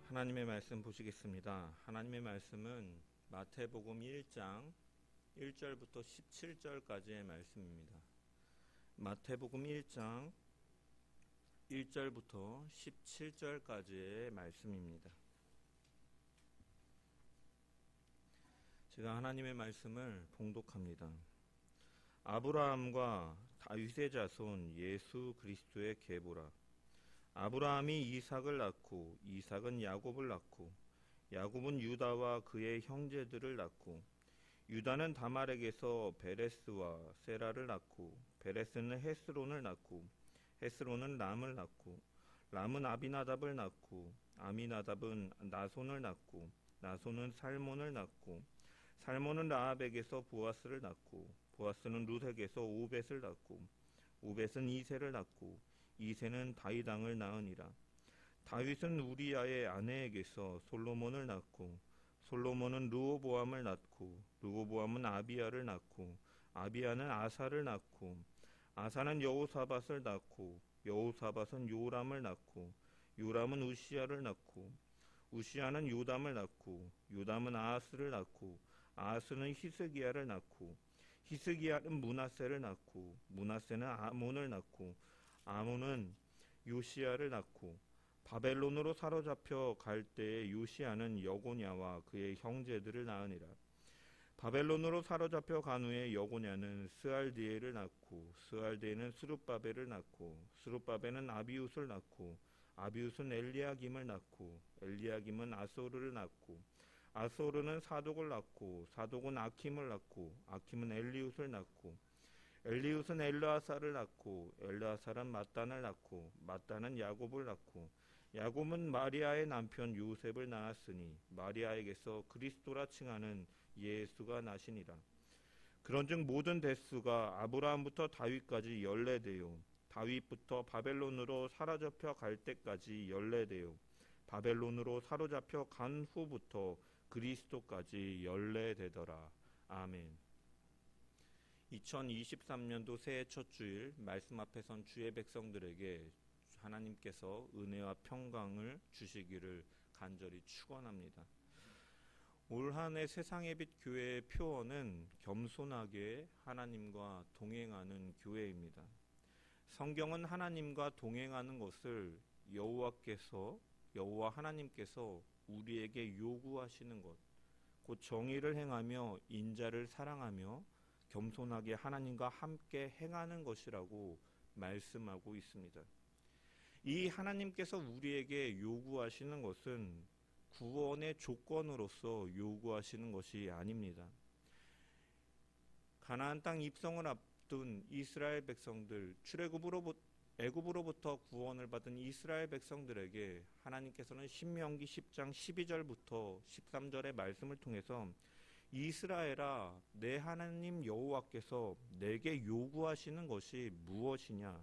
하나님의 말씀 보시겠습니다. 하나님의 말씀은 마태복음 1장 1절부터 17절까지의 말씀입니다. 마태복음 1장 1절부터 17절까지의 말씀입니다. 제가 하나님의 말씀을 봉독합니다. 아브라함과 다윗의 자손 예수 그리스도의 계보라. 아브라함이 이삭을 낳고 이삭은 야곱을 낳고 야곱은 유다와 그의 형제들을 낳고 유다는 다말에게서 베레스와 세라를 낳고 베레스는 헤스론을 낳고 헤스론은 람을 낳고 람은 아비나답을 낳고 아미나답은 나손을 낳고 나손은 살몬을 낳고 살몬은 라합에게서 보아스를 낳고 보아스는 룻에게서 오벳을 낳고 오벳은 이새를 낳고 이새는 다윗 왕을 낳으니라. 다윗은 우리야의 아내에게서 솔로몬을 낳고 솔로몬은 르호보암을 낳고 르호보암은 아비야를 낳고 아비야는 아사를 낳고 아사는 여호사밧을 낳고 여호사밧은 요람을 낳고 요람은 우시야를 낳고 우시야는 요담을 낳고 요담은 아하스를 낳고 아하스는 히스기야를 낳고 히스기야는 므낫세를 낳고 므낫세는 아몬을 낳고 아몬은 요시야를 낳고 바벨론으로 사로잡혀 갈 때에 요시야는 여고냐와 그의 형제들을 낳으니라. 바벨론으로 사로잡혀 간 후에 여고냐는 스알디엘을 낳고 스알디엘은 스룹바벨을 낳고 스룹바벨은 아비웃을 낳고 아비웃은 엘리야김을 낳고 엘리야김은 아소르를 낳고 아소르는 사독을 낳고 사독은 아킴을 낳고 아킴은 엘리웃을 낳고 엘리웃은 엘르아사를 낳고 엘르아사는 mat단을 낳고 mat단은 야곱을 낳고 야곱은 마리아의 남편 요셉을 낳았으니 마리아에게서 그리스도라 칭하는 예수가 나시니라. 그런즉 모든 대수가 아브라함부터 다윗까지 14대요 다윗부터 바벨론으로 사로잡혀 갈 때까지 14대요 바벨론으로 사로잡혀 간 후부터 그리스도까지 14대더라. 아멘. 2023년도 새해 첫 주일 말씀 앞에 선 주의 백성들에게 하나님께서 은혜와 평강을 주시기를 간절히 축원합니다. 올 한 해 세상의 빛 교회의 표어는 겸손하게 하나님과 동행하는 교회입니다. 성경은 하나님과 동행하는 것을 여호와 하나님께서 우리에게 요구하시는 것, 곧 정의를 행하며 인자를 사랑하며 겸손하게 하나님과 함께 행하는 것이라고 말씀하고 있습니다. 이 하나님께서 우리에게 요구하시는 것은 구원의 조건으로서 요구하시는 것이 아닙니다. 가나안 땅 입성을 앞둔 이스라엘 백성들, 애굽으로부터 구원을 받은 이스라엘 백성들에게 하나님께서는 신명기 10장 12절부터 13절의 말씀을 통해서 이스라엘아, 내 하나님 여호와께서 내게 요구하시는 것이 무엇이냐?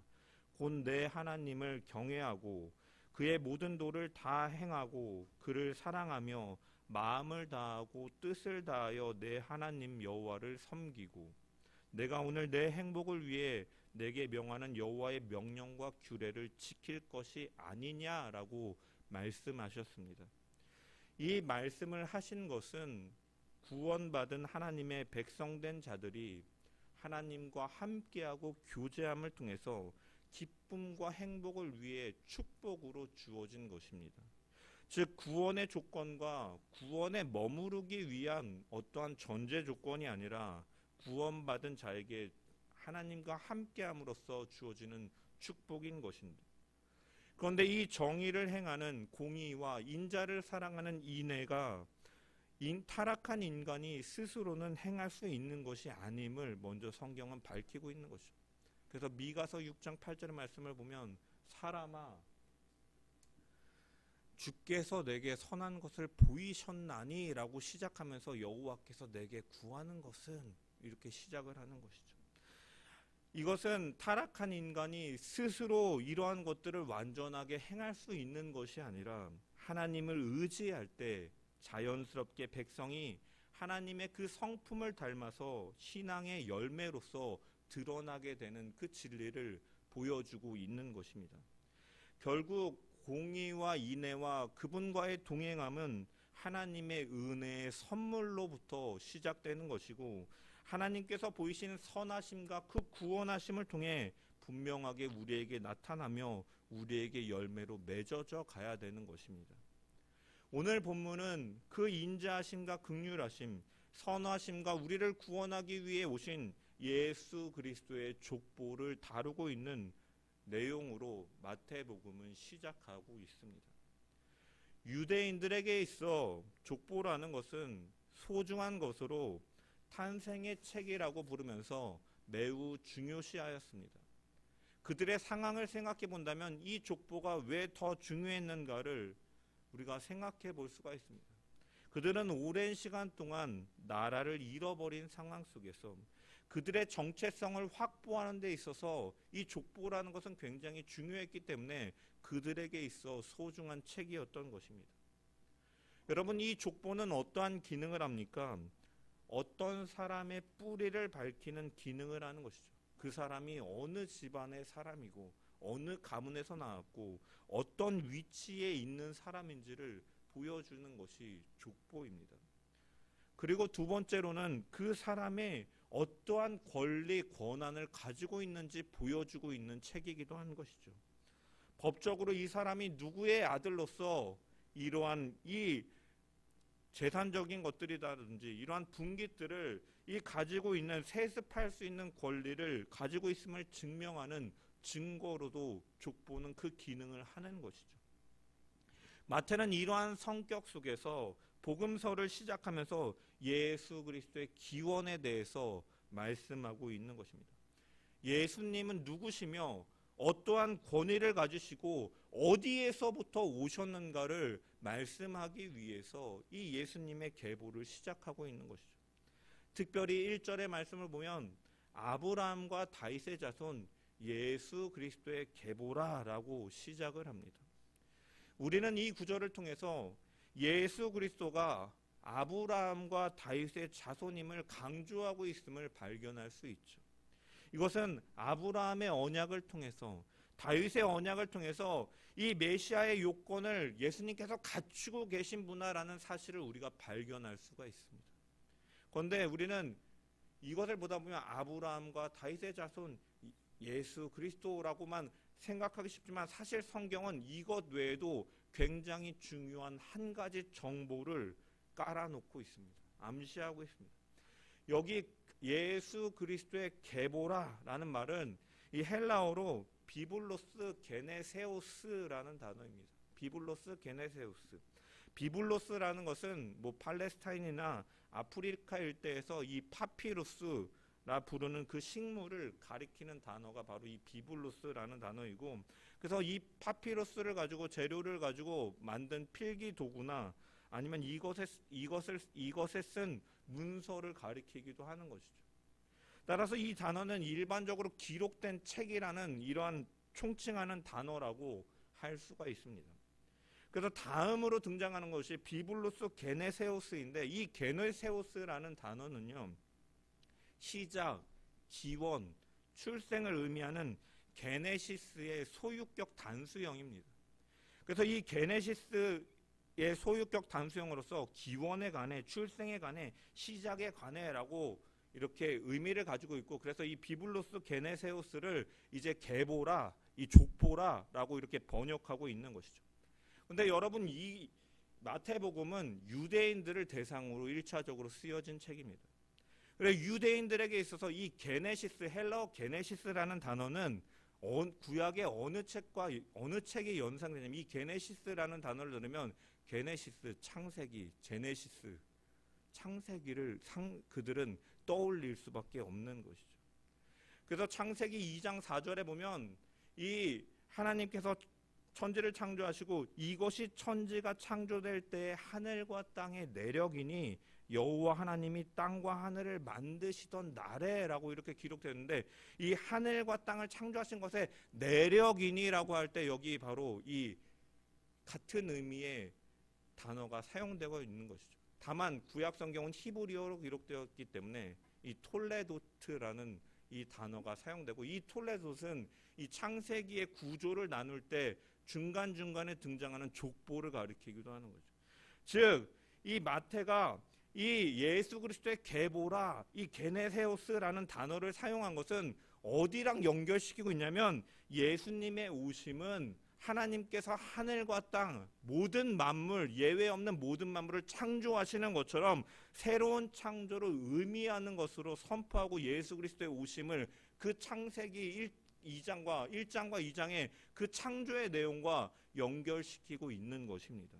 곧 내 하나님을 경외하고 그의 모든 도를 다 행하고 그를 사랑하며 마음을 다하고 뜻을 다하여 내 하나님 여호와를 섬기고 내가 오늘 내 행복을 위해 내게 명하는 여호와의 명령과 규례를 지킬 것이 아니냐라고 말씀하셨습니다. 이 말씀을 하신 것은 구원받은 하나님의 백성된 자들이 하나님과 함께하고 교제함을 통해서 기쁨과 행복을 위해 축복으로 주어진 것입니다. 즉 구원의 조건과 구원에 머무르기 위한 어떠한 전제 조건이 아니라 구원받은 자에게 하나님과 함께함으로써 주어지는 축복인 것입니다. 그런데 이 정의를 행하는 공의와 인자를 사랑하는 인애가 타락한 인간이 스스로는 행할 수 있는 것이 아님을 먼저 성경은 밝히고 있는 것이죠. 그래서 미가서 6장 8절의 말씀을 보면 사람아 주께서 내게 선한 것을 보이셨나니 라고 시작하면서 여호와께서 내게 구하는 것은 이렇게 시작을 하는 것이죠. 이것은 타락한 인간이 스스로 이러한 것들을 완전하게 행할 수 있는 것이 아니라 하나님을 의지할 때 자연스럽게 백성이 하나님의 그 성품을 닮아서 신앙의 열매로서 드러나게 되는 그 진리를 보여주고 있는 것입니다. 결국 공의와 인애와 그분과의 동행함은 하나님의 은혜의 선물로부터 시작되는 것이고, 하나님께서 보이시는 선하심과 그 구원하심을 통해 분명하게 우리에게 나타나며 우리에게 열매로 맺어져 가야 되는 것입니다. 오늘 본문은 그 인자하심과 긍휼하심, 선하심과 우리를 구원하기 위해 오신 예수 그리스도의 족보를 다루고 있는 내용으로 마태복음은 시작하고 있습니다. 유대인들에게 있어 족보라는 것은 소중한 것으로 탄생의 책이라고 부르면서 매우 중요시하였습니다. 그들의 상황을 생각해 본다면 이 족보가 왜 더 중요했는가를 우리가 생각해 볼 수가 있습니다. 그들은 오랜 시간 동안 나라를 잃어버린 상황 속에서 그들의 정체성을 확보하는 데 있어서 이 족보라는 것은 굉장히 중요했기 때문에 그들에게 있어 소중한 책이었던 것입니다. 여러분, 이 족보는 어떠한 기능을 합니까? 어떤 사람의 뿌리를 밝히는 기능을 하는 것이죠. 그 사람이 어느 집안의 사람이고 어느 가문에서 나왔고 어떤 위치에 있는 사람인지를 보여주는 것이 족보입니다. 그리고 두 번째로는 그 사람의 어떠한 권리, 권한을 가지고 있는지 보여주고 있는 책이기도 한 것이죠. 법적으로 이 사람이 누구의 아들로서 이러한 이 재산적인 것들이라든지 이러한 분깃들을 이 가지고 있는 세습할 수 있는 권리를 가지고 있음을 증명하는 증거로도 족보는 그 기능을 하는 것이죠. 마태는 이러한 성격 속에서 복음서를 시작하면서 예수 그리스도의 기원에 대해서 말씀하고 있는 것입니다. 예수님은 누구시며 어떠한 권위를 가지시고 어디에서부터 오셨는가를 말씀하기 위해서 이 예수님의 계보를 시작하고 있는 것이죠. 특별히 1절의 말씀을 보면 아브라함과 다윗의 자손 예수 그리스도의 계보라라고 시작을 합니다. 우리는 이 구절을 통해서 예수 그리스도가 아브라함과 다윗의 자손임을 강조하고 있음을 발견할 수 있죠. 이것은 아브라함의 언약을 통해서 다윗의 언약을 통해서 이 메시아의 요건을 예수님께서 갖추고 계신 분이라는 사실을 우리가 발견할 수가 있습니다. 그런데 우리는 이것을 보다 보면 아브라함과 다윗의 자손 예수 그리스도라고만 생각하기 쉽지만 사실 성경은 이것 외에도 굉장히 중요한 한 가지 정보를 깔아놓고 있습니다. 암시하고 있습니다. 여기 예수 그리스도의 계보라라는 말은 이 헬라어로 비블로스 게네세우스라는 단어입니다. 비블로스 게네세우스. 비블로스라는 것은 팔레스타인이나 아프리카 일대에서 이 파피루스라 부르는 그 식물을 가리키는 단어가 바로 이 비블로스라는 단어이고, 그래서 이 파피루스를 가지고 재료를 가지고 만든 필기 도구나 아니면 이것에 쓴 문서를 가리키기도 하는 것이죠. 따라서 이 단어는 일반적으로 기록된 책이라는 이러한 총칭하는 단어라고 할 수가 있습니다. 그래서 다음으로 등장하는 것이 비블로스 게네세우스인데, 이 게네세우스라는 단어는요, 시작, 기원, 출생을 의미하는 게네시스의 소유격 단수형입니다. 그래서 이 게네시스의 소유격 단수형으로서 기원에 관해, 출생에 관해, 시작에 관해라고 이렇게 의미를 가지고 있고, 그래서 이 비블로스 게네세우스를 이제 계보라, 이 족보라라고 이렇게 번역하고 있는 것이죠. 근데 여러분, 이 마태복음은 유대인들을 대상으로 1차적으로 쓰여진 책입니다. 그래서 유대인들에게 있어서 이 게네시스, 헬라어 게네시스라는 단어는 구약의 어느 책이 연상되냐면, 이 게네시스라는 단어를 들으면 게네시스, 창세기, 제네시스, 창세기를 그들은 떠올릴 수밖에 없는 것이죠. 그래서 창세기 2장 4절에 보면 이 하나님께서 천지를 창조하시고 이것이 천지가 창조될 때에 하늘과 땅의 내력이니 여호와 하나님이 땅과 하늘을 만드시던 날에라고 이렇게 기록되는데, 이 하늘과 땅을 창조하신 것에 내력이니라고 할 때 여기 바로 이 같은 의미의 단어가 사용되고 있는 것이죠. 다만 구약 성경은 히브리어로 기록되었기 때문에 이 톨레도트라는 이 단어가 사용되고, 이 톨레도트는 이 창세기의 구조를 나눌 때 중간중간에 등장하는 족보를 가리키기도 하는 거죠. 즉, 이 마태가 이 예수 그리스도의 계보라, 이 게네세오스라는 단어를 사용한 것은 어디랑 연결시키고 있냐면, 예수님의 오심은 하나님께서 하늘과 땅 모든 만물, 예외 없는 모든 만물을 창조하시는 것처럼 새로운 창조를 의미하는 것으로 선포하고, 예수 그리스도의 오심을 그 창세기 1장과 2장의 그 창조의 내용과 연결시키고 있는 것입니다.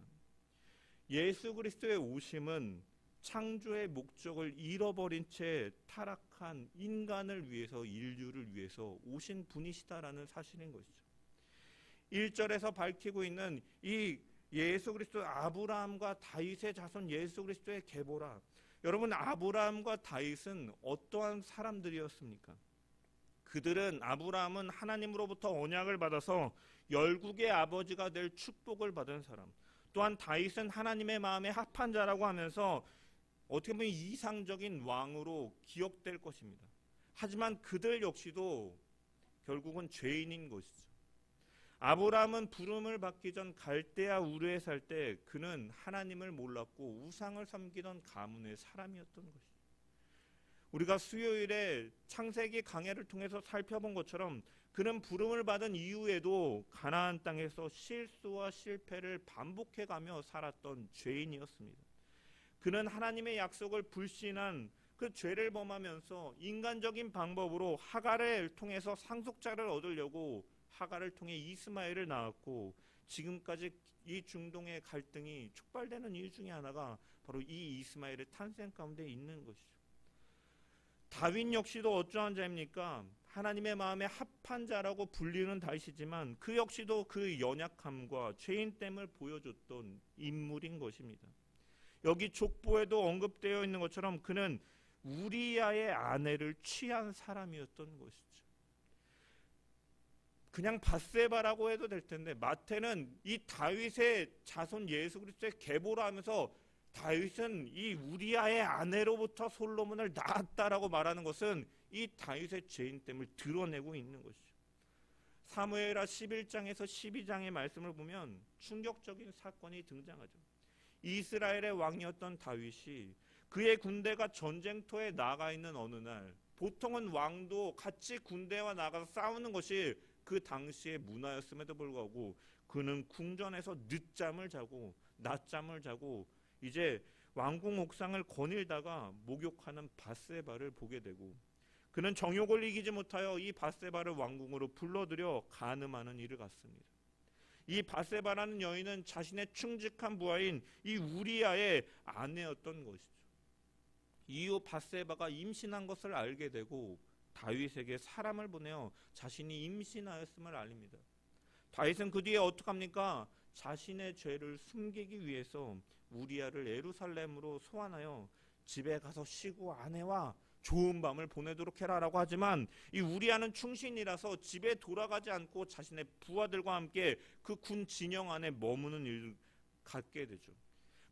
예수 그리스도의 오심은 창조의 목적을 잃어버린 채 타락한 인간을 위해서, 인류를 위해서 오신 분이시다라는 사실인 것이죠. 1절에서 밝히고 있는 이 예수 그리스도, 아브라함과 다윗의 자손 예수 그리스도의 계보라. 여러분, 아브라함과 다윗은 어떠한 사람들이었습니까? 그들은, 아브라함은 하나님으로부터 언약을 받아서 열국의 아버지가 될 축복을 받은 사람, 또한 다윗은 하나님의 마음에 합한 자라고 하면서 어떻게 보면 이상적인 왕으로 기억될 것입니다. 하지만 그들 역시도 결국은 죄인인 것이죠. 아브라함은 부름을 받기 전 갈대아 우르에 살 때 그는 하나님을 몰랐고 우상을 섬기던 가문의 사람이었던 것이죠. 우리가 수요일에 창세기 강해를 통해서 살펴본 것처럼 그는 부름을 받은 이후에도 가나안 땅에서 실수와 실패를 반복해가며 살았던 죄인이었습니다. 그는 하나님의 약속을 불신한 그 죄를 범하면서 인간적인 방법으로 하갈을 통해서 상속자를 얻으려고 하갈을 통해 이스마엘을 낳았고, 지금까지 이 중동의 갈등이 촉발되는 이유 중에 하나가 바로 이 이스마엘의 탄생 가운데 있는 것이죠. 다윗 역시도 어떠한 자입니까? 하나님의 마음에 합한 자라고 불리는 다윗이지만 그 역시도 그 연약함과 죄인됨을 보여줬던 인물인 것입니다. 여기 족보에도 언급되어 있는 것처럼 그는 우리아의 아내를 취한 사람이었던 것이죠. 그냥 밧세바라고 해도 될 텐데, 마태는 이 다윗의 자손 예수 그리스도의 계보라 하면서 다윗은 이 우리아의 아내로부터 솔로몬을 낳았다라고 말하는 것은 이 다윗의 죄인됨을 드러내고 있는 것이죠. 사무엘하 11장에서 12장의 말씀을 보면 충격적인 사건이 등장하죠. 이스라엘의 왕이었던 다윗이 그의 군대가 전쟁터에 나가 있는 어느 날, 보통은 왕도 같이 군대와 나가서 싸우는 것이 그 당시의 문화였음에도 불구하고 그는 궁전에서 늦잠을 자고 낮잠을 자고 이제 왕궁 옥상을 거닐다가 목욕하는 밧세바를 보게 되고, 그는 정욕을 이기지 못하여 이 밧세바를 왕궁으로 불러들여 간음하는 일을 갖습니다. 이 밧세바라는 여인은 자신의 충직한 부하인 이 우리아의 아내였던 것이죠. 이후 밧세바가 임신한 것을 알게 되고 다윗에게 사람을 보내어 자신이 임신하였음을 알립니다. 다윗은 그 뒤에 어떻게 합니까? 자신의 죄를 숨기기 위해서 우리아를 예루살렘으로 소환하여 집에 가서 쉬고 아내와 좋은 밤을 보내도록 해라라고 하지만, 이 우리아는 충신이라서 집에 돌아가지 않고 자신의 부하들과 함께 그 군 진영 안에 머무는 일을 갖게 되죠.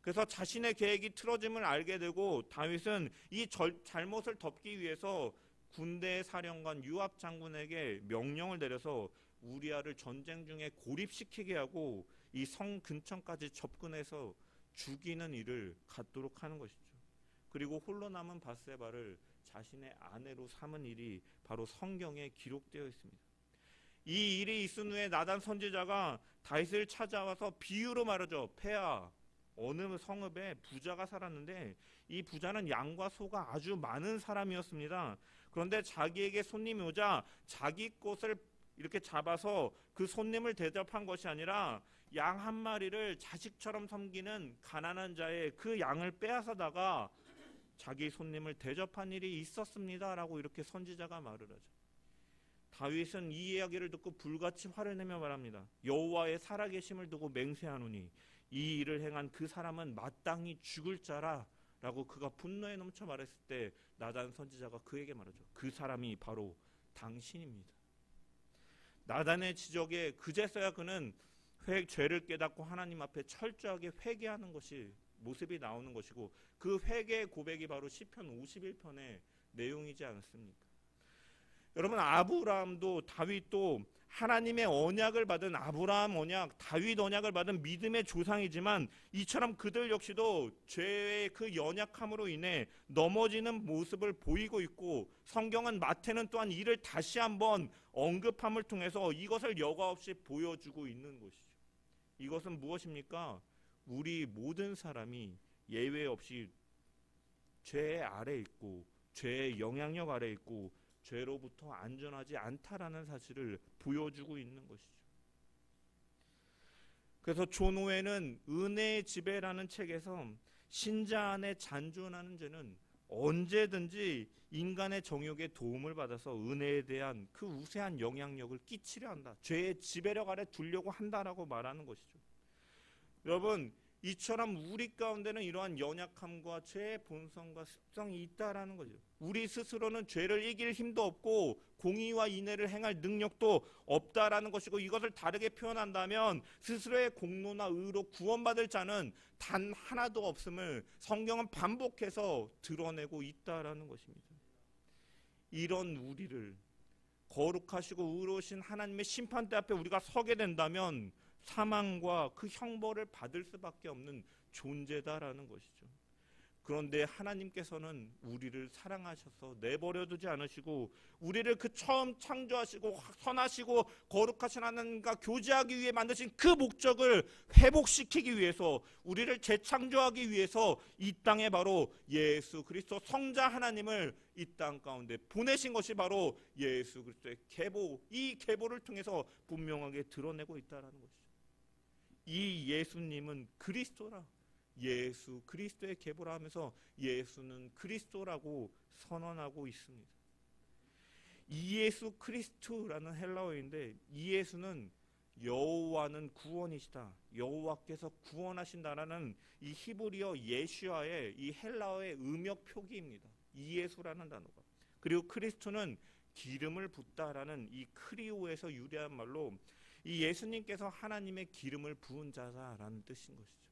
그래서 자신의 계획이 틀어짐을 알게 되고 다윗은 이 잘못을 덮기 위해서 군대 사령관 요압 장군에게 명령을 내려서 우리아를 전쟁 중에 고립시키게 하고 이 성 근처까지 접근해서 죽이는 일을 갖도록 하는 것이죠. 그리고 홀로 남은 밧세바를 자신의 아내로 삼은 일이 바로 성경에 기록되어 있습니다. 이 일이 있은 후에 나단 선지자가 다윗을 찾아와서 비유로 말하죠. 폐하, 어느 성읍에 부자가 살았는데 이 부자는 양과 소가 아주 많은 사람이었습니다. 그런데 자기에게 손님이 오자 자기 것을 이렇게 잡아서 그 손님을 대접한 것이 아니라 양 한 마리를 자식처럼 섬기는 가난한 자의 그 양을 빼앗아다가 자기 손님을 대접한 일이 있었습니다 라고 이렇게 선지자가 말을 하죠. 다윗은 이 이야기를 듣고 불같이 화를 내며 말합니다. 여호와의 살아계심을 두고 맹세하노니 이 일을 행한 그 사람은 마땅히 죽을 자라 라고 그가 분노에 넘쳐 말했을 때 나단 선지자가 그에게 말하죠. 그 사람이 바로 당신입니다. 나단의 지적에 그제서야 그는 죄를 깨닫고 하나님 앞에 철저하게 회개하는 것이 모습이 나오는 것이고, 그 회개의 고백이 바로 시편 51편의 내용이지 않습니까? 여러분, 아브라함도 다윗도 하나님의 언약을 받은 아브라함 언약, 다윗 언약을 받은 믿음의 조상이지만 이처럼 그들 역시도 죄의 그 연약함으로 인해 넘어지는 모습을 보이고 있고, 성경은 마태는 또한 이를 다시 한번 언급함을 통해서 이것을 여과 없이 보여주고 있는 것이죠. 이것은 무엇입니까? 우리 모든 사람이 예외 없이 죄 아래 있고 죄의 영향력 아래 있고 죄로부터 안전하지 않다라는 사실을 보여주고 있는 것이죠. 그래서 존 오웬은 은혜의 지배라는 책에서 신자 안에 잔존하는 죄는 언제든지 인간의 정욕에 도움을 받아서 은혜에 대한 그 우세한 영향력을 끼치려 한다. 죄의 지배력 아래 두려고 한다라고 말하는 것이죠. 여러분, 이처럼 우리 가운데는 이러한 연약함과 죄의 본성과 습성이 있다라는 거죠. 우리 스스로는 죄를 이길 힘도 없고 공의와 인애를 행할 능력도 없다라는 것이고, 이것을 다르게 표현한다면 스스로의 공로나 의로 구원받을 자는 단 하나도 없음을 성경은 반복해서 드러내고 있다라는 것입니다. 이런 우리를 거룩하시고 의로우신 하나님의 심판대 앞에 우리가 서게 된다면 사망과 그 형벌을 받을 수밖에 없는 존재다라는 것이죠. 그런데 하나님께서는 우리를 사랑하셔서 내버려두지 않으시고 우리를 그 처음 창조하시고 선하시고 거룩하신 하나님과 교제하기 위해 만드신 그 목적을 회복시키기 위해서, 우리를 재창조하기 위해서 이 땅에 바로 예수 그리스도 성자 하나님을 이 땅 가운데 보내신 것이 바로 예수 그리스도의 계보, 이 계보를 통해서 분명하게 드러내고 있다는 것이죠. 이 예수님은 그리스도라, 예수 그리스도의 계보라 하면서 예수는 그리스도라고 선언하고 있습니다. 이 예수 그리스도라는 헬라어인데, 이 예수는 여호와는 구원이시다, 여호와께서 구원하신다라는 이 히브리어 예슈아의 이 헬라어의 음역 표기입니다. 이 예수라는 단어가. 그리고 그리스도는 기름을 붓다라는 이 크리오에서 유래한 말로 이 예수님께서 하나님의 기름을 부은 자다라는 뜻인 것이죠.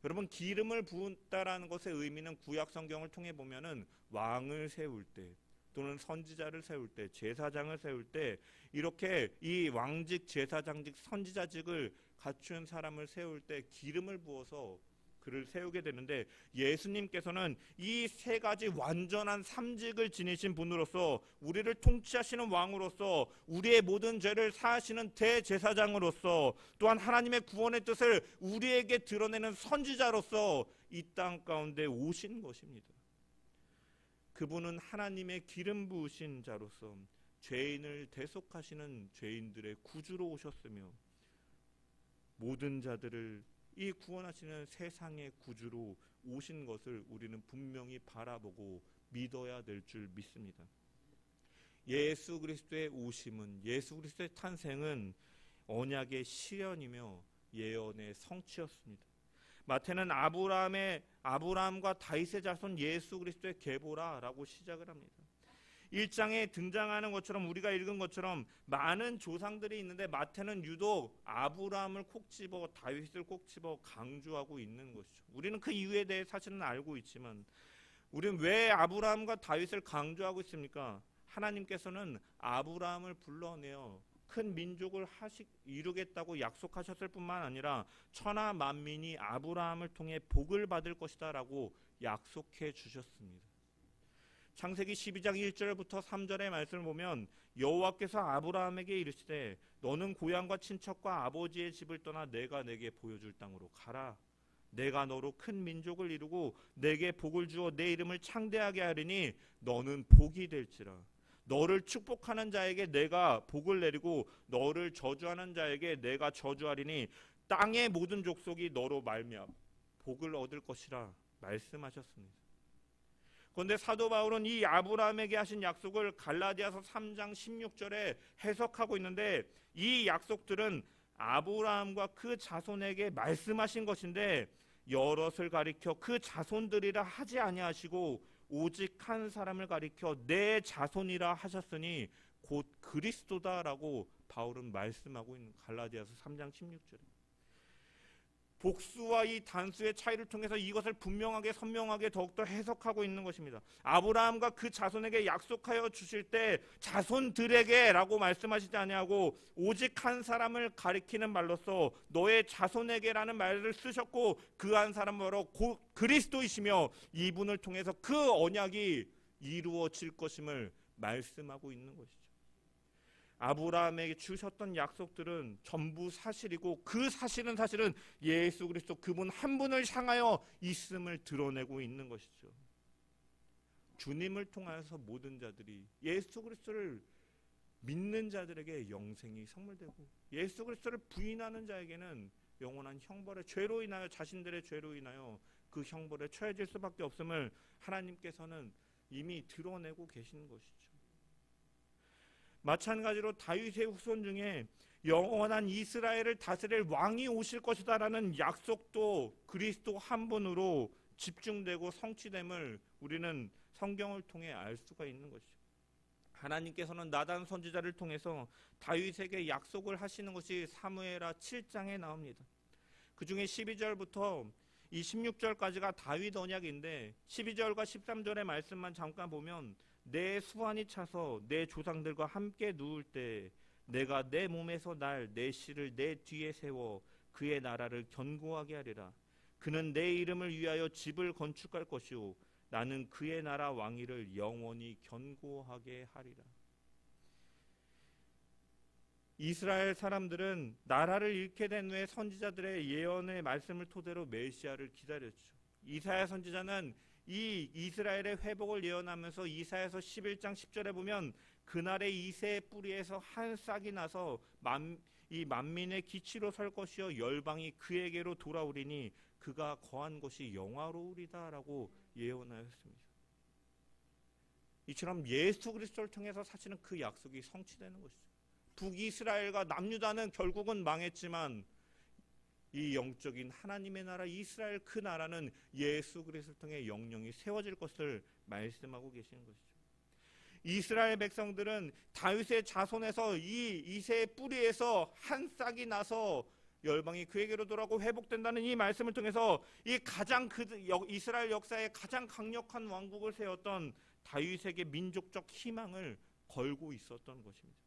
여러분, 기름을 부었다라는 것의 의미는 구약 성경을 통해 보면은 왕을 세울 때 또는 선지자를 세울 때, 제사장을 세울 때 이렇게 이 왕직, 제사장직, 선지자직을 갖춘 사람을 세울 때 기름을 부어서 그를 세우게 되는데, 예수님께서는 이 세 가지 완전한 삼직을 지니신 분으로서, 우리를 통치하시는 왕으로서, 우리의 모든 죄를 사하시는 대제사장으로서, 또한 하나님의 구원의 뜻을 우리에게 드러내는 선지자로서 이 땅 가운데 오신 것입니다. 그분은 하나님의 기름 부으신 자로서 죄인을 대속하시는 죄인들의 구주로 오셨으며, 모든 자들을 이 구원하시는 세상의 구주로 오신 것을 우리는 분명히 바라보고 믿어야 될 줄 믿습니다. 예수 그리스도의 오심은, 예수 그리스도의 탄생은 언약의 실현이며 예언의 성취였습니다. 마태는 아브라함과 다윗의 자손 예수 그리스도의 계보라라고 시작을 합니다. 1장에 등장하는 것처럼, 우리가 읽은 것처럼 많은 조상들이 있는데 마태는 유독 아브라함을 콕 집어 다윗을 콕 집어 강조하고 있는 것이죠. 우리는 그 이유에 대해 사실은 알고 있지만, 우리는 왜 아브라함과 다윗을 강조하고 있습니까? 하나님께서는 아브라함을 불러내어 큰 민족을 이루겠다고 약속하셨을 뿐만 아니라 천하 만민이 아브라함을 통해 복을 받을 것이다 라고 약속해 주셨습니다. 창세기 12장 1절부터 3절의 말씀을 보면, 여호와께서 아브라함에게 이르시되 너는 고향과 친척과 아버지의 집을 떠나 내가 내게 보여줄 땅으로 가라. 내가 너로 큰 민족을 이루고 내게 복을 주어 내 이름을 창대하게 하리니 너는 복이 될지라. 너를 축복하는 자에게 내가 복을 내리고 너를 저주하는 자에게 내가 저주하리니 땅의 모든 족속이 너로 말미암아 복을 얻을 것이라 말씀하셨습니다. 그런데 사도 바울은 이 아브라함에게 하신 약속을 갈라디아서 3장 16절에 해석하고 있는데, 이 약속들은 아브라함과 그 자손에게 말씀하신 것인데 여럿을 가리켜 그 자손들이라 하지 아니하시고 오직 한 사람을 가리켜 내 자손이라 하셨으니 곧 그리스도다라고 바울은 말씀하고 있는 갈라디아서 3장 16절에. 복수와 이 단수의 차이를 통해서 이것을 분명하게 선명하게 더욱더 해석하고 있는 것입니다. 아브라함과 그 자손에게 약속하여 주실 때 자손들에게 라고 말씀하시지 아니하고 오직 한 사람을 가리키는 말로써 너의 자손에게라는 말을 쓰셨고, 그 한 사람은 바로 곧 그리스도이시며 이분을 통해서 그 언약이 이루어질 것임을 말씀하고 있는 것이죠. 아브라함에게 주셨던 약속들은 전부 사실이고, 그 사실은 예수 그리스도 그분 한 분을 향하여 있음을 드러내고 있는 것이죠. 주님을 통하여서 모든 자들이 예수 그리스도를 믿는 자들에게 영생이 선물되고, 예수 그리스도를 부인하는 자에게는 영원한 형벌의 죄로 인하여, 자신들의 죄로 인하여 그 형벌에 처해질 수밖에 없음을 하나님께서는 이미 드러내고 계신 것이죠. 마찬가지로 다윗의 후손 중에 영원한 이스라엘을 다스릴 왕이 오실 것이다라는 약속도 그리스도 한 분으로 집중되고 성취됨을 우리는 성경을 통해 알 수가 있는 것이죠. 하나님께서는 나단 선지자를 통해서 다윗에게 약속을 하시는 것이 사무엘하 7장에 나옵니다. 그 중에 12절부터 이 16절까지가 다윗 언약인데, 12절과 13절의 말씀만 잠깐 보면, 내 수완이 차서 내 조상들과 함께 누울 때 내가 내 몸에서 날 내 씨를 내 뒤에 세워 그의 나라를 견고하게 하리라. 그는 내 이름을 위하여 집을 건축할 것이요 나는 그의 나라 왕위를 영원히 견고하게 하리라. 이스라엘 사람들은 나라를 잃게 된 후에 선지자들의 예언의 말씀을 토대로 메시아를 기다렸죠. 이사야 선지자는 이 이스라엘의 회복을 예언하면서 이사야서 11장 10절에 보면, 그날의 이새의 뿌리에서 한 싹이 나서 이 만민의 기치로 설 것이요 열방이 그에게로 돌아오리니 그가 거한 곳이 영화로우리다 라고 예언하였습니다. 이처럼 예수 그리스도를 통해서 사실은 그 약속이 성취되는 것이죠. 북이스라엘과 남유다는 결국은 망했지만 이 영적인 하나님의 나라 이스라엘 그 나라는 예수 그리스도를 통해 영영이 세워질 것을 말씀하고 계시는 것이죠. 이스라엘 백성들은 다윗의 자손에서 이 이새의 뿌리에서 한 싹이 나서 열방이 그에게로 돌아오고 회복된다는 이 말씀을 통해서 이 가장 이스라엘 역사의 가장 강력한 왕국을 세웠던 다윗에게 민족적 희망을 걸고 있었던 것입니다.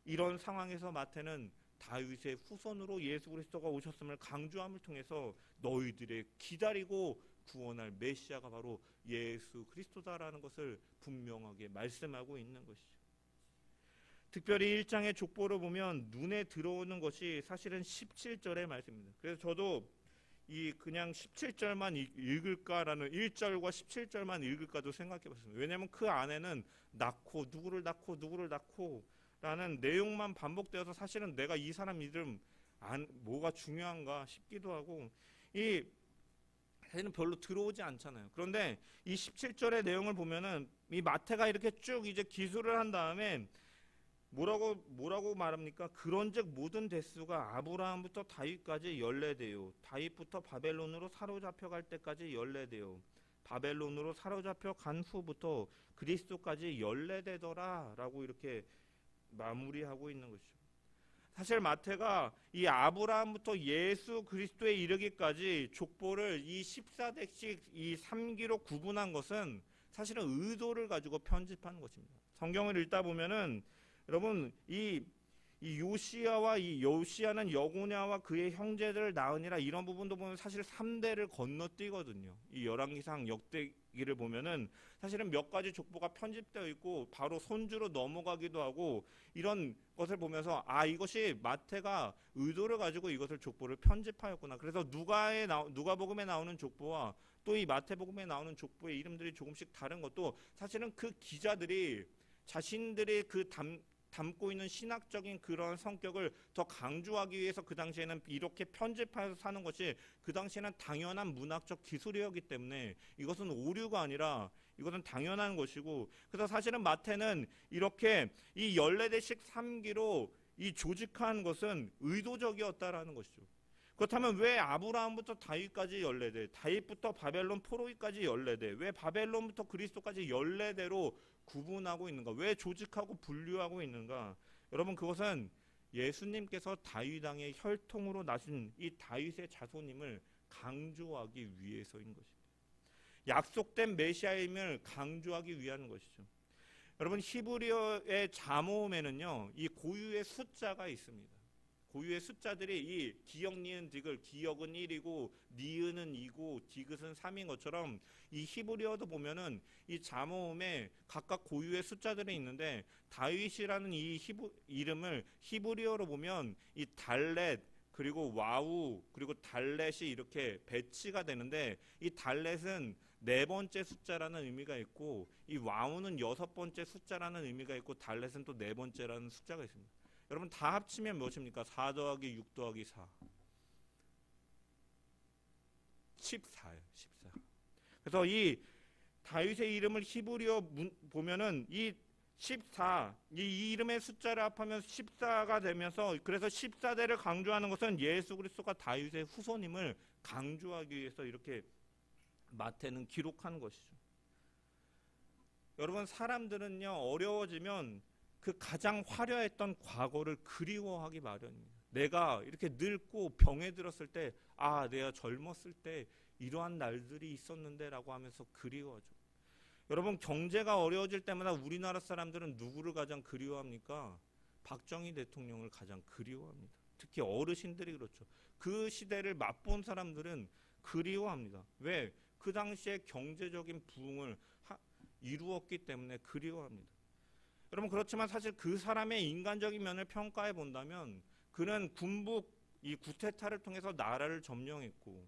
이런 상황에서 마태는 다윗의 후손으로 예수 그리스도가 오셨음을 강조함을 통해서 너희들의 기다리고 구원할 메시아가 바로 예수 그리스도다라는 것을 분명하게 말씀하고 있는 것이죠. 특별히 1장의 족보를 보면 눈에 들어오는 것이 사실은 17절의 말씀입니다. 그래서 저도 그냥 17절만 읽을까라는 1절과 17절만 읽을까도 생각해 봤습니다. 왜냐하면 그 안에는 누구를 낳고 라는 내용만 반복되어서 사실은 내가 이 사람 이름 뭐가 중요한가 싶기도 하고, 사실은 별로 들어오지 않잖아요. 그런데 이 17절의 내용을 보면은 이 마태가 이렇게 쭉 이제 기술을 한 다음에 뭐라고 말합니까? 그런즉 모든 대수가 아브라함부터 다윗까지 연례되요 다윗부터 바벨론으로 사로잡혀 갈 때까지 연례되요 바벨론으로 사로잡혀 간 후부터 그리스도까지 연례되더라 라고 이렇게 마무리하고 있는 것이죠. 사실 마태가 이 아브라함부터 예수 그리스도에 이르기까지 족보를 이 14대씩 이 3기로 구분한 것은 사실은 의도를 가지고 편집한 것입니다. 성경을 읽다 보면은 여러분 이 요시야는 여고냐와 그의 형제들을 낳으니라 이런 부분도 보면 사실 3대를 건너뛰거든요. 이 열왕기상 역대기를 보면은 사실은 몇 가지 족보가 편집되어 있고 바로 손주로 넘어가기도 하고, 이런 것을 보면서 이것이 마태가 의도를 가지고 이것을 족보를 편집하였구나. 그래서 누가복음에 나오는 족보와 또 이 마태복음에 나오는 족보의 이름들이 조금씩 다른 것도 사실은 그 기자들이 자신들의 담고 있는 신학적인 그런 성격을 더 강조하기 위해서 그 당시에는 이렇게 편집해서 사는 것이 그 당시에는 당연한 문학적 기술이었기 때문에 이것은 오류가 아니라 이것은 당연한 것이고, 그래서 사실은 마태는 이렇게 이 14대씩 3기로 이 조직한 것은 의도적이었다라는 것이죠. 그렇다면 왜 아브라함부터 다윗까지 14대, 다윗부터 바벨론 포로기까지 14대, 왜 바벨론부터 그리스도까지 14대로 구분하고 있는가? 왜 조직하고 분류하고 있는가? 여러분, 그것은 예수님께서 다윗 왕의 혈통으로 나신 이 다윗의 자손임을 강조하기 위해서인 것입니다. 약속된 메시아임을 강조하기 위한 것이죠. 여러분, 히브리어의 자모음에는요, 이 고유의 숫자가 있습니다. 고유의 숫자들이 이 기역, 니은, 디귿, 기역은 1이고 니은은 2고 디귿은 3인 것처럼 이 히브리어도 보면은 이 자모음에 각각 고유의 숫자들이 있는데, 다윗이라는 이 이름을 히브리어로 보면 이 달렛, 그리고 와우, 그리고 달렛이 이렇게 배치가 되는데, 이 달렛은 네 번째 숫자라는 의미가 있고, 이 와우는 여섯 번째 숫자라는 의미가 있고, 달렛은 또 네 번째라는 숫자가 있습니다. 여러분, 다 합치면 무엇입니까? 4 더하기 6 더하기 4. 14예요. 14. 그래서 이 다윗의 이름을 히브리어 보면은 이 14, 이 이름의 숫자를 합하면 14가 되면서, 그래서 14대를 강조하는 것은 예수 그리스도가 다윗의 후손임을 강조하기 위해서 이렇게 마태는 기록한 것이죠. 여러분, 사람들은요, 어려워지면 그 가장 화려했던 과거를 그리워하기 마련입니다. 내가 이렇게 늙고 병에 들었을 때, 아, 내가 젊었을 때 이러한 날들이 있었는데 라고 하면서 그리워하죠. 여러분, 경제가 어려워질 때마다 우리나라 사람들은 누구를 가장 그리워합니까? 박정희 대통령을 가장 그리워합니다. 특히 어르신들이 그렇죠. 그 시대를 맛본 사람들은 그리워합니다. 왜? 그 당시에 경제적인 부흥을 이루었기 때문에 그리워합니다. 여러분, 그렇지만 사실 그 사람의 인간적인 면을 평가해 본다면, 그는 군북 이 구테타를 통해서 나라를 점령했고,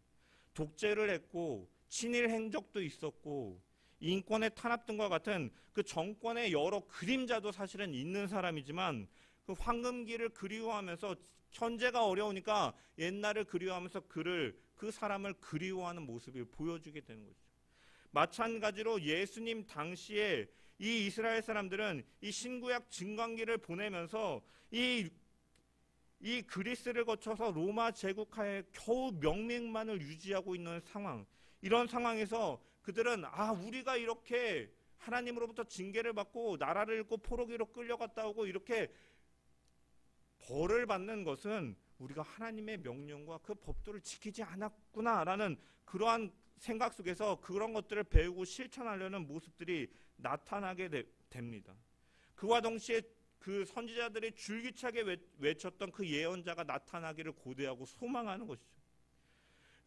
독재를 했고, 친일 행적도 있었고, 인권의 탄압 등과 같은 그 정권의 여러 그림자도 사실은 있는 사람이지만, 그 황금기를 그리워하면서 현재가 어려우니까 옛날을 그리워하면서 그 사람을 그리워하는 모습을 보여주게 되는 거죠. 마찬가지로 예수님 당시에 이 이스라엘 사람들은 이 신구약 증강기를 보내면서 이 그리스를 거쳐서 로마 제국하에 겨우 명맥만을 유지하고 있는 상황, 이런 상황에서 그들은 우리가 이렇게 하나님으로부터 징계를 받고 나라를 잃고 포로기로 끌려갔다 오고 이렇게 벌을 받는 것은 우리가 하나님의 명령과 그 법도를 지키지 않았구나라는 그러한 생각 속에서 그런 것들을 배우고 실천하려는 모습들이 나타나게 됩니다. 그와 동시에 그 선지자들이 줄기차게 외쳤던 그 예언자가 나타나기를 고대하고 소망하는 것이죠.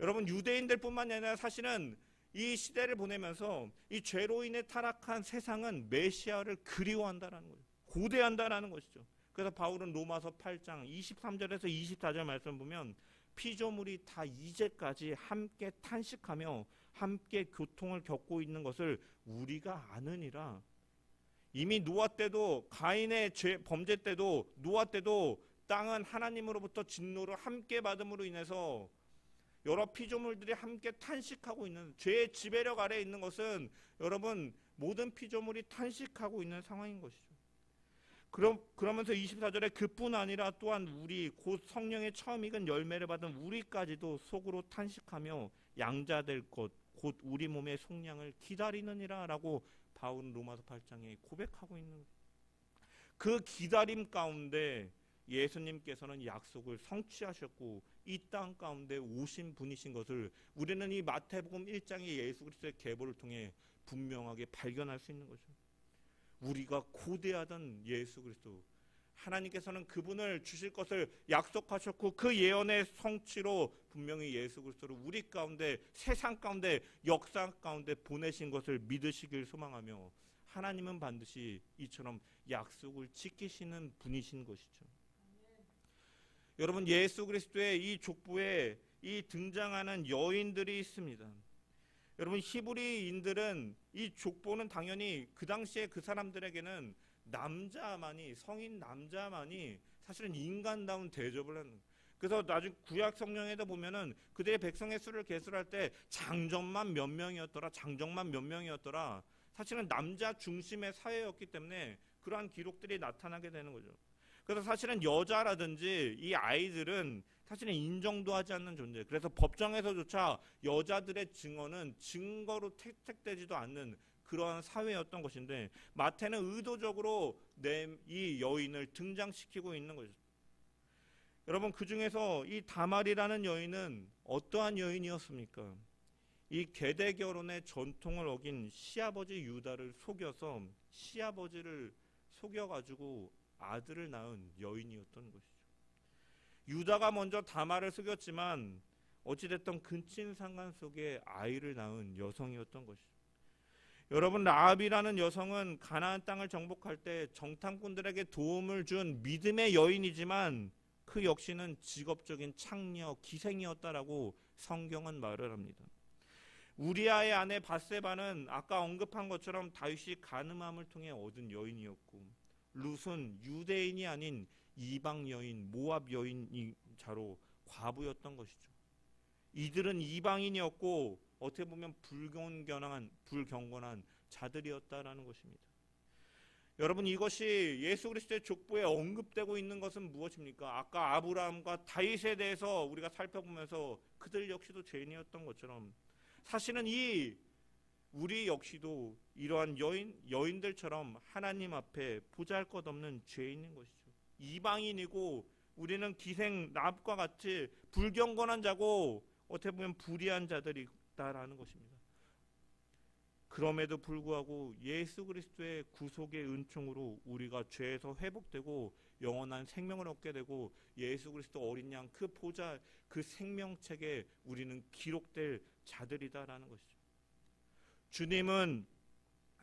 여러분, 유대인들 뿐만 아니라 사실은 이 시대를 보내면서 이 죄로 인해 타락한 세상은 메시아를 그리워한다라는 거죠. 고대한다라는 것이죠. 그래서 바울은 로마서 8장 23절에서 24절 말씀 보면, 피조물이 다 이제까지 함께 탄식하며 함께 고통을 겪고 있는 것을 우리가 아느니라. 이미 노아 때도, 가인의 범죄 때도, 노아 때도 땅은 하나님으로부터 진노를 함께 받음으로 인해서 여러 피조물들이 함께 탄식하고 있는, 죄의 지배력 아래에 있는 것은 여러분 모든 피조물이 탄식하고 있는 상황인 것이죠. 그러면서 24절에 그뿐 아니라 또한 우리 곧 성령의 처음 익은 열매를 받은 우리까지도 속으로 탄식하며 양자될 것 곧 우리 몸의 속량을 기다리느니라 라고 바울은 로마서 8장에 고백하고 있는 거예요. 그 기다림 가운데 예수님께서는 약속을 성취하셨고 이 땅 가운데 오신 분이신 것을 우리는 이 마태복음 1장의 예수 그리스도의 계보를 통해 분명하게 발견할 수 있는 거죠. 우리가 고대하던 예수 그리스도, 하나님께서는 그분을 주실 것을 약속하셨고 그 예언의 성취로 분명히 예수 그리스도를 우리 가운데, 세상 가운데, 역사 가운데 보내신 것을 믿으시길 소망하며, 하나님은 반드시 이처럼 약속을 지키시는 분이신 것이죠. 여러분, 예수 그리스도의 이 족보에 이 등장하는 여인들이 있습니다. 여러분, 히브리인들은 이 족보는 당연히 그 당시에 그 사람들에게는 남자만이, 성인 남자만이 사실은 인간다운 대접을 하는, 그래서 나중 구약 성경에도 보면은 그들의 백성의 수를 계수할 때 장정만 몇 명이었더라, 장정만 몇 명이었더라. 사실은 남자 중심의 사회였기 때문에 그러한 기록들이 나타나게 되는 거죠. 그래서 사실은 여자라든지 이 아이들은 사실은 인정도 하지 않는 존재. 그래서 법정에서조차 여자들의 증언은 증거로 채택되지도 않는 그러한 사회였던 것인데, 마태는 의도적으로 이 여인을 등장시키고 있는 거죠. 여러분, 그 중에서 이 다말이라는 여인은 어떠한 여인이었습니까? 이 계대 결혼의 전통을 어긴 시아버지 유다를 속여서 시아버지를 속여가지고 아들을 낳은 여인이었던 것이죠. 유다가 먼저 다말을 속였지만 어찌됐든 근친상간 속에 아이를 낳은 여성이었던 것이죠. 여러분, 라합이라는 여성은 가나안 땅을 정복할 때 정탐꾼들에게 도움을 준 믿음의 여인이지만 그 역시는 직업적인 창녀, 기생이었다라고 성경은 말을 합니다. 우리아의 아내 바세바는 아까 언급한 것처럼 다윗이 간음함을 통해 얻은 여인이었고, 룻은 유대인이 아닌 이방 여인, 모압 여인이자로 과부였던 것이죠. 이들은 이방인이었고 어떻게 보면 불경건한 자들이었다라는 것입니다. 여러분, 이것이 예수 그리스도의 족보에 언급되고 있는 것은 무엇입니까? 아까 아브라함과 다윗에 대해서 우리가 살펴보면서 그들 역시도 죄인이었던 것처럼 사실은 우리 역시도 이러한 여인들처럼 하나님 앞에 보잘것없는 죄인인 것이죠. 이방인이고 우리는 기생 라합과 같이 불경건한 자고 어떻게 보면 불의한 자들이다라는 것입니다. 그럼에도 불구하고 예수 그리스도의 구속의 은총으로 우리가 죄에서 회복되고 영원한 생명을 얻게 되고 예수 그리스도 어린 양 그 보좌 그 생명책에 우리는 기록될 자들이다라는 것이죠. 주님은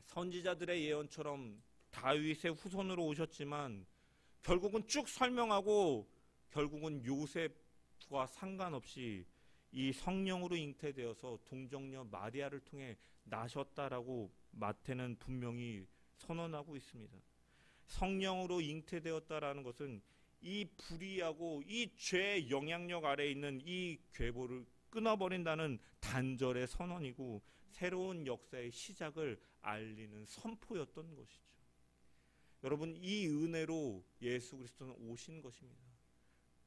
선지자들의 예언처럼 다윗의 후손으로 오셨지만 결국은 쭉 설명하고 결국은 요셉과 상관없이 이 성령으로 잉태되어서 동정녀 마리아를 통해 나셨다라고 마태는 분명히 선언하고 있습니다. 성령으로 잉태되었다라는 것은 이 불의하고 이 죄의 영향력 아래에 있는 이 계보를 끊어버린다는 단절의 선언이고 새로운 역사의 시작을 알리는 선포였던 것이죠. 여러분, 이 은혜로 예수 그리스도는 오신 것입니다.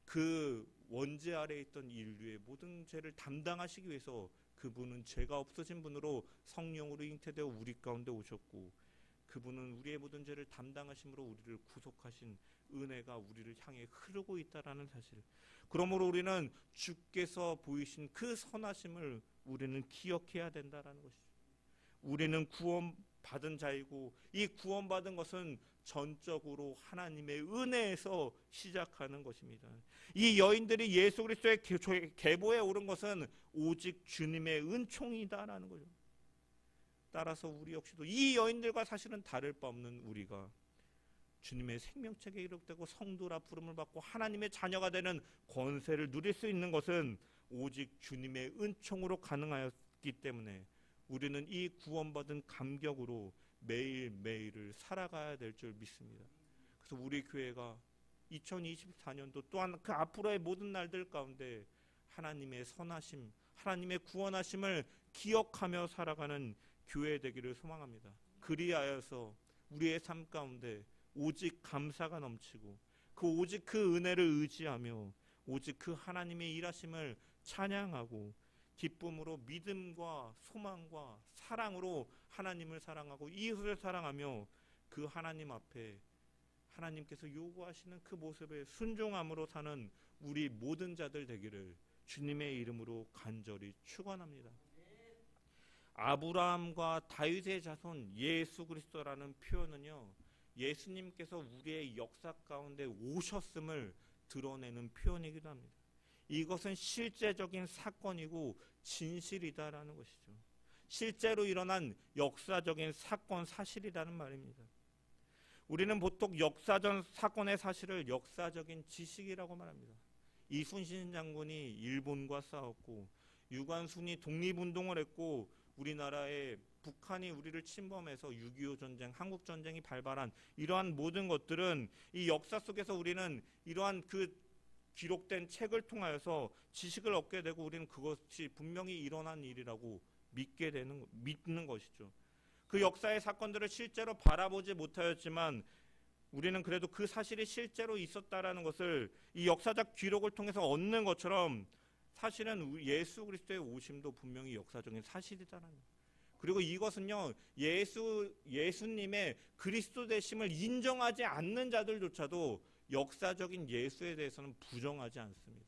그 원죄 아래에 있던 인류의 모든 죄를 담당하시기 위해서 그분은 죄가 없어진 분으로 성령으로 잉태되어 우리 가운데 오셨고 그분은 우리의 모든 죄를 담당하심으로 우리를 구속하신 은혜가 우리를 향해 흐르고 있다라는 사실. 그러므로 우리는 주께서 보이신 그 선하심을 우리는 기억해야 된다라는 것이죠. 우리는 구원받은 자이고 이 구원받은 것은 전적으로 하나님의 은혜에서 시작하는 것입니다. 이 여인들이 예수 그리스도의 계보에 오른 것은 오직 주님의 은총이다라는 거죠. 따라서 우리 역시도 이 여인들과 사실은 다를 바 없는 우리가 주님의 생명책에 기록되고 성도라 부름을 받고 하나님의 자녀가 되는 권세를 누릴 수 있는 것은 오직 주님의 은총으로 가능하였기 때문에 우리는 이 구원받은 감격으로 매일매일을 살아가야 될 줄 믿습니다. 그래서 우리 교회가 2024년도 또한 그 앞으로의 모든 날들 가운데 하나님의 선하심, 하나님의 구원하심을 기억하며 살아가는 교회 되기를 소망합니다. 그리하여서 우리의 삶 가운데 오직 감사가 넘치고 오직 그 은혜를 의지하며 오직 그 하나님의 일하심을 찬양하고 기쁨으로 믿음과 소망과 사랑으로 하나님을 사랑하고 이웃을 사랑하며 그 하나님 앞에 하나님께서 요구하시는 그 모습에 순종함으로 사는 우리 모든 자들 되기를 주님의 이름으로 간절히 축원합니다. 아브라함과 다윗의 자손 예수 그리스도라는 표현은요, 예수님께서 우리의 역사 가운데 오셨음을 드러내는 표현이기도 합니다. 이것은 실제적인 사건이고 진실이다라는 것이죠. 실제로 일어난 역사적인 사건 사실이라는 말입니다. 우리는 보통 역사적 사건의 사실을 역사적인 지식이라고 말합니다. 이순신 장군이 일본과 싸웠고 유관순이 독립운동을 했고 우리나라의 북한이 우리를 침범해서 6.25 전쟁, 한국전쟁이 발발한 이러한 모든 것들은 이 역사 속에서 우리는 이러한 그 기록된 책을 통하여서 지식을 얻게 되고 우리는 그것이 분명히 일어난 일이라고 믿는 것이죠. 그 역사의 사건들을 실제로 바라보지 못하였지만 우리는 그래도 그 사실이 실제로 있었다라는 것을 이 역사적 기록을 통해서 얻는 것처럼 사실은 예수 그리스도의 오심도 분명히 역사적인 사실이다라는 거예요. 그리고 이것은요, 예수님의 그리스도 되심을 인정하지 않는 자들조차도 역사적인 예수에 대해서는 부정하지 않습니다.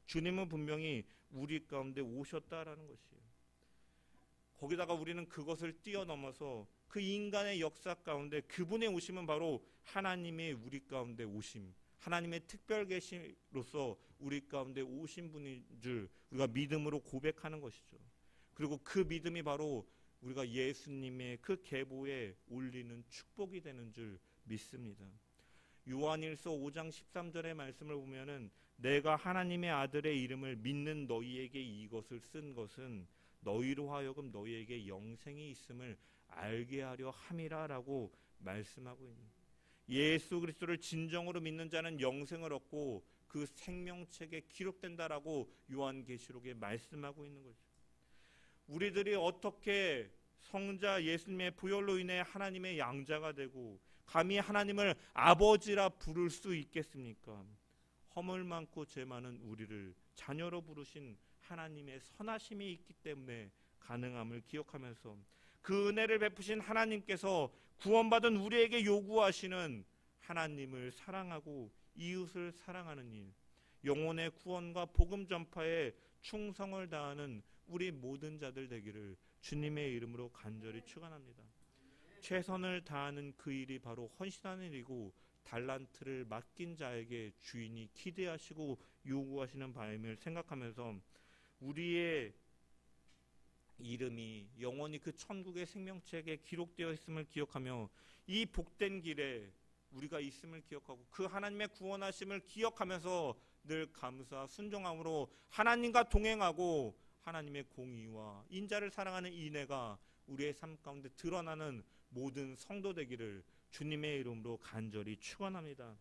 주님은 분명히 우리 가운데 오셨다라는 것이에요. 거기다가 우리는 그것을 뛰어넘어서 그 인간의 역사 가운데 그분의 오심은 바로 하나님의 우리 가운데 오심, 하나님의 특별 계시로서 우리 가운데 오신 분인 줄 우리가 믿음으로 고백하는 것이죠. 그리고 그 믿음이 바로 우리가 예수님의 그 계보에 올리는 축복이 되는 줄 믿습니다. 요한일서 5장 13절의 말씀을 보면은 내가 하나님의 아들의 이름을 믿는 너희에게 이것을 쓴 것은 너희로 하여금 너희에게 영생이 있음을 알게 하려 함이라라고 말씀하고 있는, 예수 그리스도를 진정으로 믿는 자는 영생을 얻고 그 생명책에 기록된다라고 요한계시록에 말씀하고 있는 거죠. 우리들이 어떻게 성자 예수님의 보혈로 인해 하나님의 양자가 되고 감히 하나님을 아버지라 부를 수 있겠습니까? 허물 많고 죄 많은 우리를 자녀로 부르신 하나님의 선하심이 있기 때문에 가능함을 기억하면서 그 은혜를 베푸신 하나님께서 구원받은 우리에게 요구하시는 하나님을 사랑하고 이웃을 사랑하는 일, 영혼의 구원과 복음 전파에 충성을 다하는 우리 모든 자들 되기를 주님의 이름으로 간절히 축원합니다. 최선을 다하는 그 일이 바로 헌신하는 일이고 달란트를 맡긴 자에게 주인이 기대하시고 요구하시는 바임을 생각하면서 우리의 이름이 영원히 그 천국의 생명책에 기록되어 있음을 기억하며 이 복된 길에 우리가 있음을 기억하고 그 하나님의 구원하심을 기억하면서 늘 감사 순종함으로 하나님과 동행하고 하나님의 공의와 인자를 사랑하는 인애가 우리의 삶 가운데 드러나는 모든 성도 되기를 주님의 이름으로 간절히 축원합니다.